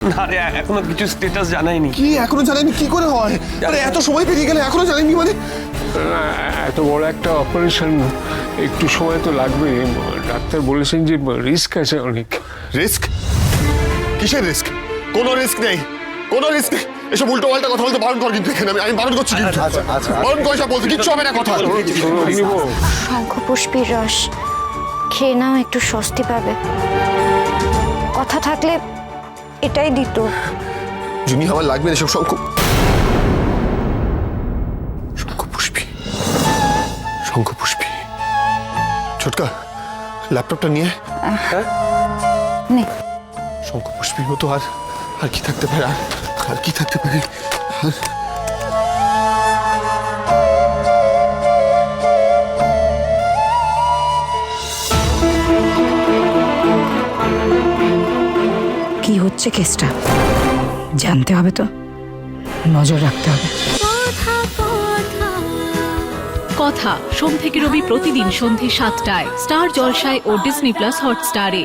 না রে, এখনো কিছু স্ট্যাটাস জানাইনি। কি এখনো জানেনি? কি করে হয়? আরে এত সময় পেরিয়ে গেলে এখনো জানেনি মানে? এত বড় একটা অপারেশন, একটু সময় তো লাগবে। ডাক্তার বলেছেন যে রিস্ক আছে অনেক। রিস্ক? কিসের রিস্ক? কোনো রিস্ক নেই, কোনো রিস্ক নেই। এসব উল্টো পাল্টা কথা বলতে বারণ কর কিন্তু এখানে। আমি বারণ করছি কিন্তু। বারণ করে সব বলতে কিচ্ছু হবে না কথা। শঙ্খপুষ্পীর রস খেয়ে নাও, একটু স্বস্তি পাবে। কথা থাকলে এটাই দিত। জুনি, আমার লাগবে না এসব শঙ্খপুষ্পী। শঙ্খপুষ্পী। ছোটকা, ল্যাপটপটা নিয়ে। নে। শঙ্খপুষ্পীর মতো আর কি থাকতে পারে? আর কি থাকতে পারে? কি হচ্ছে কেসটা জানতে হবে তো, নজর রাখতে হবে। কথা সোম থেকে রবি প্রতিদিন সন্ধে ৭টায় স্টার জলসায় ও ডিজনি প্লাস হটস্টারে।